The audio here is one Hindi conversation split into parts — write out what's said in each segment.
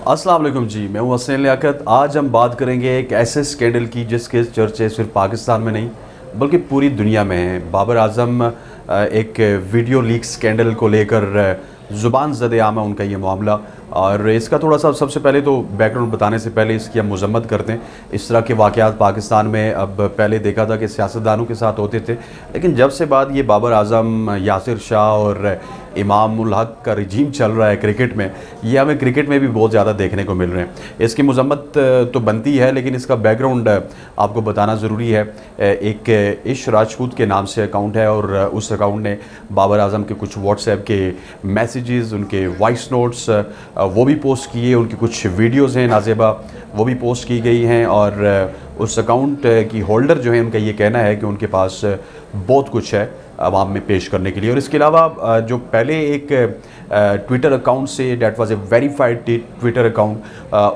अस्सलाम वालेकुम जी, मैं हूं हसन लियाकत। आज हम बात करेंगे एक ऐसे स्कैंडल की जिसके चर्चे सिर्फ पाकिस्तान में नहीं बल्कि पूरी दुनिया में हैं। बाबर आजम एक वीडियो लीक स्कैंडल को लेकर ज़ुबान ज़द-ए-आम है उनका ये मामला। और इसका थोड़ा सा सबसे पहले तो बैकग्राउंड बताने से पहले इसकी हम मज़म्मत करते हैं। इस तरह के वाक़यात पाकिस्तान में अब पहले देखा था कि सियासतदानों के साथ होते थे, लेकिन जब से बाद ये बाबर आजम, यासिर शाह और इमाम उल हक का रिजीम चल रहा है क्रिकेट में, ये हमें क्रिकेट में भी बहुत ज़्यादा देखने को मिल रहे हैं। इसकी मज़म्मत तो बनती है, लेकिन इसका बैकग्राउंड आपको बताना ज़रूरी है। एक इश राजपूत के नाम से अकाउंट है और उस अकाउंट ने बाबर आजम के कुछ व्हाट्सएप के मैसेजेस, उनके वॉइस नोट्स वो भी पोस्ट किए, उनकी कुछ वीडियोज़ हैं नाज़ेबा वो भी पोस्ट की गई हैं। और उस अकाउंट की होल्डर जो है उनका ये कहना है कि उनके पास बहुत कुछ है आवाम में पेश करने के लिए। और इसके अलावा जो पहले एक ट्विटर अकाउंट से, that was A verified Twitter account,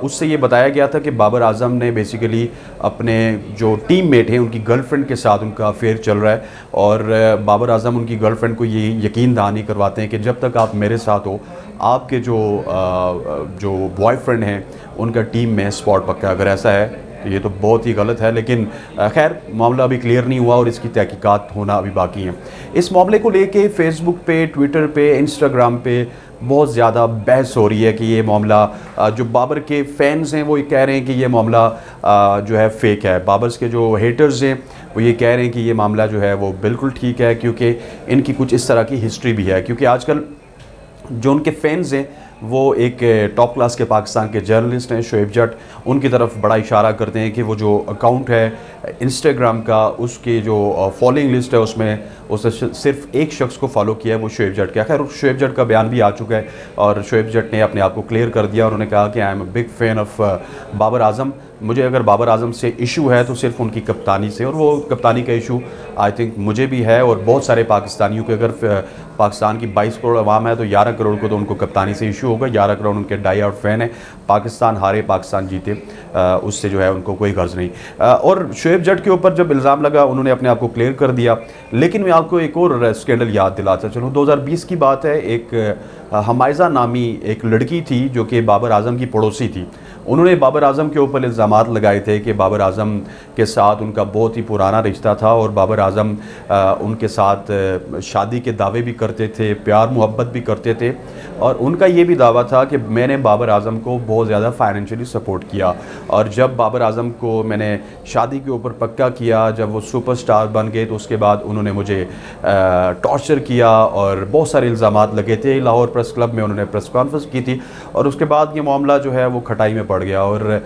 उससे ये बताया गया था कि बाबर आजम ने बेसिकली अपने जो टीममेट हैं उनकी गर्लफ्रेंड के साथ उनका अफेयर चल रहा है। और बाबर आजम उनकी गर्लफ्रेंड को ये यकीन दहानी करवाते हैं कि जब तक आप मेरे साथ हो, आपके जो बॉयफ्रेंड हैं उनका टीम में स्पॉट पक्का। अगर ऐसा है तो ये तो बहुत ही गलत है, लेकिन खैर मामला अभी क्लियर नहीं हुआ और इसकी तहकीकात होना अभी बाकी है। इस मामले को लेके फेसबुक पे, ट्विटर पे, इंस्टाग्राम पे बहुत ज़्यादा बहस हो रही है कि ये मामला, जो बाबर के फैंस हैं वो ये कह रहे हैं कि ये मामला जो है फ़ेक है। बाबर्स के जो हेटर्स हैं वो ये कह रहे हैं कि ये मामला जो है वो बिल्कुल ठीक है, क्योंकि इनकी कुछ इस तरह की हिस्ट्री भी है। क्योंकि आजकल जो उनके फैंस हैं वो एक टॉप क्लास के पाकिस्तान के जर्नलिस्ट हैं, शोएब जट, उनकी तरफ बड़ा इशारा करते हैं कि वो जो अकाउंट है इंस्टाग्राम का, उसकी जो फॉलोइंग लिस्ट है उसमें उसने सिर्फ एक शख्स को फॉलो किया है, वो शोएब जट का। खैर शोएब जट का बयान भी आ चुका है और शोएब जट ने अपने आप को क्लियर कर दिया। उन्होंने कहा कि I am a big fan of Babar Azam. मुझे अगर बाबर आजम से इशू है तो सिर्फ उनकी कप्तानी से, और वो कप्तानी का इशू आई थिंक मुझे भी है और बहुत सारे पाकिस्तानियों के। अगर पाकिस्तान की 22 करोड़ आवाम है तो 11 करोड़ को तो उनको कप्तानी से इशू होगा। 11 करोड़ उनके डाई आउट फैन है। पाकिस्तान हारे, पाकिस्तान जीते, उससे जो है उनको कोई गर्ज नहीं। और शोएब जट के ऊपर जब इल्ज़ाम लगा उन्होंने अपने आप को क्लियर कर दिया। लेकिन मैं आपको एक और स्कैंडल याद दिलाता चलूँ। 2020 की बात है, एक हमाइज़ा नामी एक लड़की थी जो कि बाबर आजम की पड़ोसी थी। उन्होंने बाबर आजम के ऊपर इल्ज़ामात लगाए थे कि बाबर आजम के साथ उनका बहुत ही पुराना रिश्ता था और बाबर आजम उनके साथ शादी के दावे भी करते थे, प्यार मोहब्बत भी करते थे। और उनका ये भी दावा था कि मैंने बाबर आजम को बहुत ज़्यादा फाइनेंशियली सपोर्ट किया, और जब बाबर आजम को मैंने शादी के ऊपर पक्का किया, जब वो सुपरस्टार बन गए, तो उसके बाद उन्होंने मुझे टॉर्चर किया और बहुत सारे इल्ज़ामात लगे थे। लाहौर प्रेस क्लब में उन्होंने प्रेस कॉन्फ्रेंस की थी और उसके बाद ये मामला जो है वो खटाई में पड़ गया। और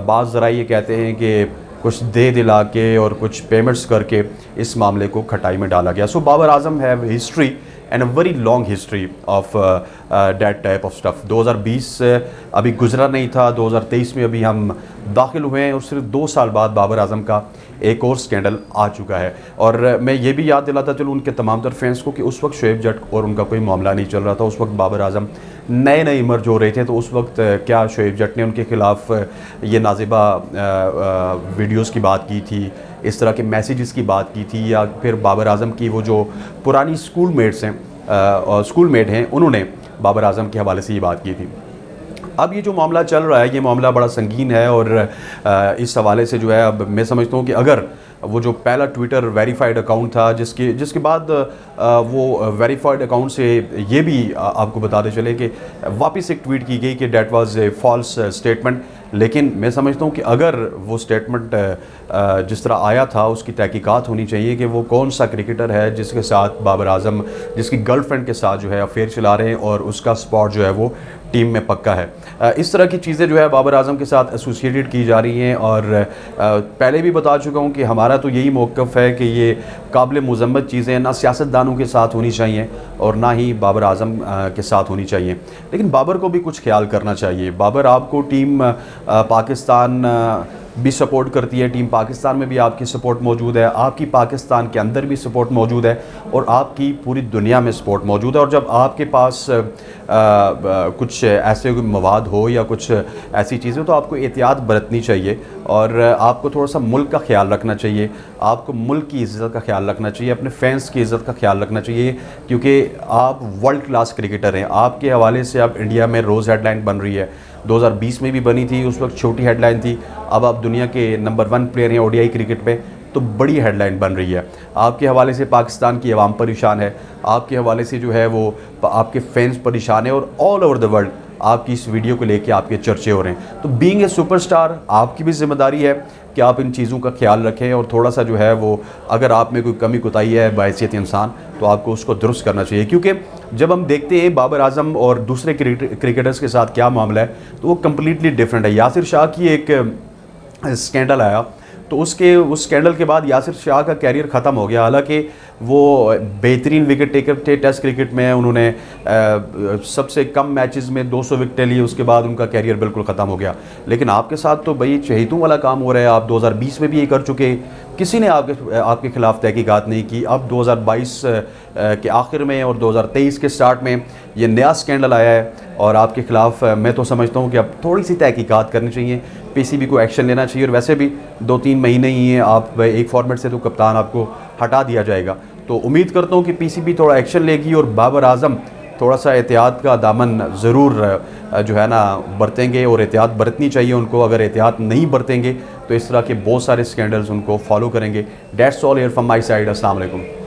बाज़ ज़रा ये कहते हैं कि कुछ दे दिला के और कुछ पेमेंट्स करके इस मामले को खटाई में डाला गया। So Babar Azam have history and a very long history of that type of stuff. 2020 अभी गुजरा नहीं था, 2023 में अभी हम दाखिल हुए हैं और सिर्फ 2 साल बाद बाबर आजम का एक और स्कैंडल आ चुका है। और मैं ये भी याद दिलाता चलूँ उनके तमाम तर फैंस को कि उस वक्त शोएब जट और उनका कोई मामला नहीं चल रहा था। उस वक्त बाबर आजम नए नए इमर्ज हो रहे थे। तो उस वक्त क्या शोएब जट ने उनके ख़िलाफ़ ये नाज़ेबा वीडियोस की बात की थी, इस तरह के मैसेजेस की बात की थी, या फिर बाबर आजम की वो जो पुरानी स्कूलमेट्स हैं और स्कूलमेट हैं उन्होंने बाबर आजम के हवाले से ये बात की थी। अब ये जो मामला चल रहा है ये मामला बड़ा संगीन है और इस हवाले से जो है अब मैं समझता हूँ कि अगर वो जो पहला ट्विटर वेरीफाइड अकाउंट था जिसके बाद वो वेरीफाइड अकाउंट से ये भी आपको बताते चले कि वापस एक ट्वीट की गई कि that was a false statement. लेकिन मैं समझता हूँ कि अगर वो स्टेटमेंट जिस तरह आया था उसकी तहकीकात होनी चाहिए कि वो कौन सा क्रिकेटर है जिसके साथ बाबर आजम जिसकी गर्लफ्रेंड के साथ जो है अफेयर चला रहे हैं और उसका स्पॉट जो है वो टीम में पक्का है। इस तरह की चीज़ें जो है बाबर आजम के साथ एसोसिएटेड की जा रही हैं। और पहले भी बता चुका हूँ कि हमारा तो यही मौक़िफ़ है कि ये काबिल मुज़म्मत चीज़ें ना सियासतदानों के साथ होनी चाहिए और ना ही बाबर आजम के साथ होनी चाहिए। लेकिन बाबर को भी कुछ ख्याल करना चाहिए। बाबर आपको टीम पाकिस्तान भी सपोर्ट करती है, टीम पाकिस्तान में भी आपकी सपोर्ट मौजूद है, आपकी पाकिस्तान के अंदर भी सपोर्ट मौजूद है और आपकी पूरी दुनिया में सपोर्ट मौजूद है। और जब आपके पास कुछ ऐसे मवाद हो या कुछ ऐसी चीज़ें तो आपको एहतियात बरतनी चाहिए और आपको थोड़ा सा मुल्क का ख्याल रखना चाहिए, आपको मुल्क की इज़्ज़त का ख्याल रखना चाहिए, अपने फैंस की इज़्ज़त का ख्याल रखना चाहिए, क्योंकि आप वर्ल्ड क्लास क्रिकेटर हैं। आपके हवाले से अब इंडिया में रोज़ हेडलाइन बन रही है 2020 में भी बनी थी, उस वक्त छोटी हेडलाइन थी। अब आप दुनिया के नंबर 1 प्लेयर हैं ओडीआई क्रिकेट में, तो बड़ी हेडलाइन बन रही है। आपके हवाले से पाकिस्तान की आवाम परेशान है, आपके हवाले से जो है वो आपके फैंस परेशान है, और ऑल ओवर द वर्ल्ड आपकी इस वीडियो को लेके आपके चर्चे हो रहे हैं। तो बीइंग ए सुपरस्टार आपकी भी जिम्मेदारी है कि आप इन चीज़ों का ख्याल रखें, और थोड़ा सा जो है वो अगर आप में कोई कमी कोताही है बाहैसियत इंसान, तो आपको उसको दुरुस्त करना चाहिए। क्योंकि जब हम देखते हैं बाबर आजम और दूसरे क्रिकेटर्स के साथ क्या मामला है, तो वो कम्प्लीटली डिफरेंट है। यासिर शाह की एक स्कैंडल आया, तो उस स्कैंडल के बाद यासिर शाह का कैरियर ख़त्म हो गया। हालांकि वो बेहतरीन विकेट टेकर थे टेस्ट क्रिकेट में, उन्होंने सबसे कम मैचेस में 200 विकेटें ली, उसके बाद उनका कैरियर बिल्कुल ख़त्म हो गया। लेकिन आपके साथ तो भाई चहेतों वाला काम हो रहा है। आप 2020 में भी ये कर चुके, किसी ने आपके ख़िलाफ़ तहकीकात नहीं की। अब 2022 के आखिर में और 2023 के स्टार्ट में ये नया स्कैंडल आया है, और आपके ख़िलाफ़ मैं तो समझता हूँ कि अब थोड़ी सी तहकीकात करनी चाहिए, पीसीबी को एक्शन लेना चाहिए। और वैसे भी 2-3 महीने ही हैं, आप एक फॉर्मेट से तो कप्तान आपको हटा दिया जाएगा। तो उम्मीद करता हूँ कि पीसीबी थोड़ा एक्शन लेगी, और बाबर आजम थोड़ा सा एहतियात का दामन ज़रूर जो है ना बरतेंगे, और एहतियात बरतनी चाहिए उनको। अगर एहतियात नहीं बरतेंगे तो इस तरह के बहुत सारे स्कैंडल्स उनको फॉलो करेंगे। That's all here from my side. अस्सलाम वालेकुम।